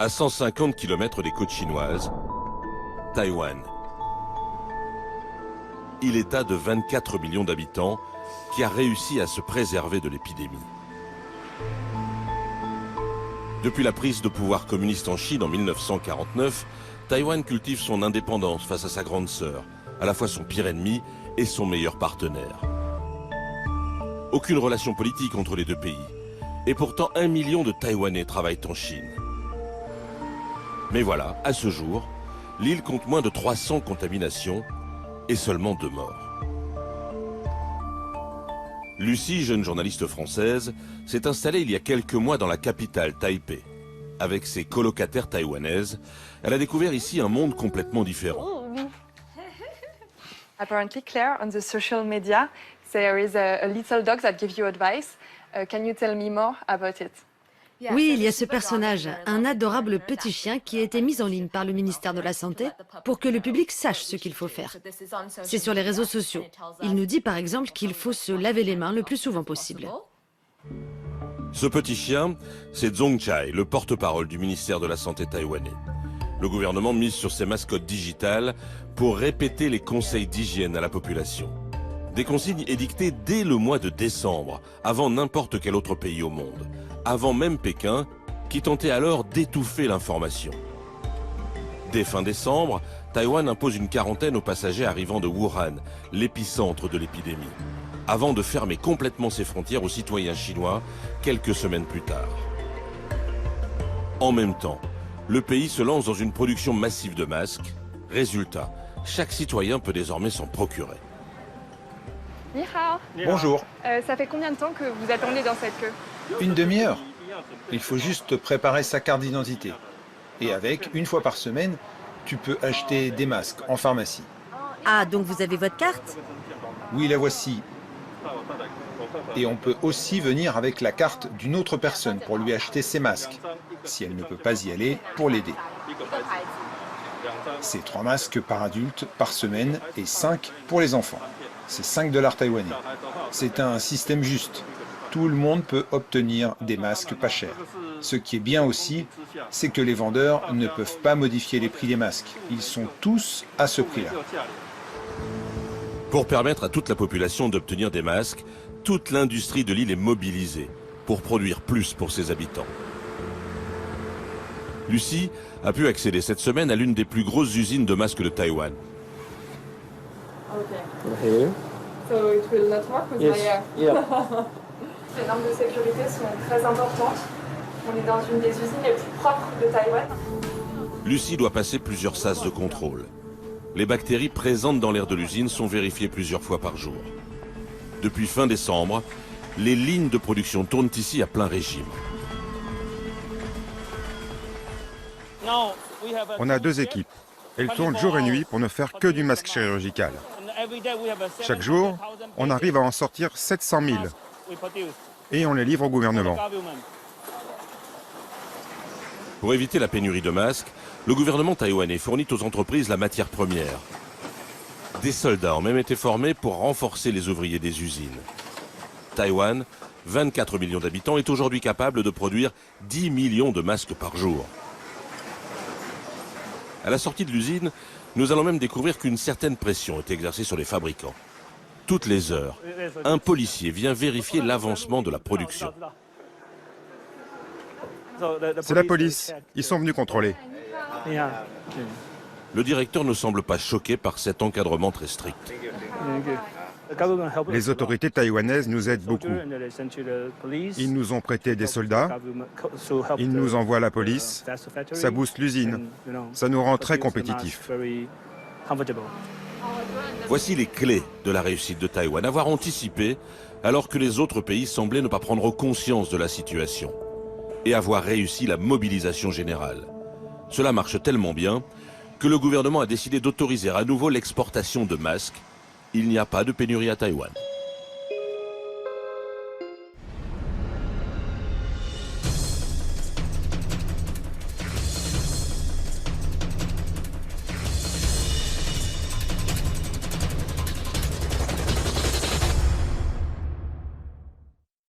À 150 km des côtes chinoises, Taïwan. Île-État de 24 millions d'habitants qui a réussi à se préserver de l'épidémie. Depuis la prise de pouvoir communiste en Chine en 1949, Taïwan cultive son indépendance face à sa grande sœur, à la fois son pire ennemi et son meilleur partenaire. Aucune relation politique entre les deux pays. Et pourtant, 1 million de Taïwanais travaillent en Chine. Mais voilà, à ce jour, l'île compte moins de 300 contaminations et seulement 2 morts. Lucie, jeune journaliste française, s'est installée il y a quelques mois dans la capitale, Taipei. Avec ses colocataires taïwanaises, elle a découvert ici un monde complètement différent. Apparently, Claire, on the social media, there is a little dog that gives you advice. Can you tell me more about it? Oui, il y a ce personnage, un adorable petit chien qui a été mis en ligne par le ministère de la Santé pour que le public sache ce qu'il faut faire. C'est sur les réseaux sociaux. Il nous dit par exemple qu'il faut se laver les mains le plus souvent possible. Ce petit chien, c'est Zhong Chai, le porte-parole du ministère de la Santé taïwanais. Le gouvernement mise sur ses mascottes digitales pour répéter les conseils d'hygiène à la population. Des consignes édictées dès le mois de décembre, avant n'importe quel autre pays au monde. Avant même Pékin, qui tentait alors d'étouffer l'information. Dès fin décembre, Taïwan impose une quarantaine aux passagers arrivant de Wuhan, l'épicentre de l'épidémie, avant de fermer complètement ses frontières aux citoyens chinois quelques semaines plus tard. En même temps, le pays se lance dans une production massive de masques. Résultat, chaque citoyen peut désormais s'en procurer. Ni hao. Bonjour. Ça fait combien de temps que vous attendez dans cette queue? Une demi-heure. Il faut juste préparer sa carte d'identité. Et avec, une fois par semaine, tu peux acheter des masques en pharmacie. Ah, donc vous avez votre carte? Oui, la voici. Et on peut aussi venir avec la carte d'une autre personne pour lui acheter ses masques, si elle ne peut pas y aller, pour l'aider. C'est 3 masques par adulte par semaine et 5 pour les enfants. C'est 5 $ taïwanais. C'est un système juste. Tout le monde peut obtenir des masques pas chers. Ce qui est bien aussi, c'est que les vendeurs ne peuvent pas modifier les prix des masques. Ils sont tous à ce prix-là. Pour permettre à toute la population d'obtenir des masques, toute l'industrie de l'île est mobilisée pour produire plus pour ses habitants. Lucie a pu accéder cette semaine à l'une des plus grosses usines de masques de Taïwan. Okay. So it will not work with my Les normes de sécurité sont très importantes. On est dans une des usines les plus propres de Taïwan. Lucie doit passer plusieurs sas de contrôle. Les bactéries présentes dans l'air de l'usine sont vérifiées plusieurs fois par jour. Depuis fin décembre, les lignes de production tournent ici à plein régime. On a 2 équipes. Elles tournent jour et nuit pour ne faire que du masque chirurgical. Chaque jour, on arrive à en sortir 700 000 et on les livre au gouvernement. Pour éviter la pénurie de masques, le gouvernement taïwanais fournit aux entreprises la matière première. Des soldats ont même été formés pour renforcer les ouvriers des usines. Taïwan, 24 millions d'habitants, est aujourd'hui capable de produire 10 millions de masques par jour. À la sortie de l'usine, nous allons même découvrir qu'une certaine pression est exercée sur les fabricants. Toutes les heures, un policier vient vérifier l'avancement de la production. C'est la police. Ils sont venus contrôler. Le directeur ne semble pas choqué par cet encadrement très strict. Les autorités taïwanaises nous aident beaucoup. Ils nous ont prêté des soldats, ils nous envoient la police, ça booste l'usine, ça nous rend très compétitifs. Voici les clés de la réussite de Taïwan, avoir anticipé alors que les autres pays semblaient ne pas prendre conscience de la situation et avoir réussi la mobilisation générale. Cela marche tellement bien que le gouvernement a décidé d'autoriser à nouveau l'exportation de masques. Il n'y a pas de pénurie à Taïwan.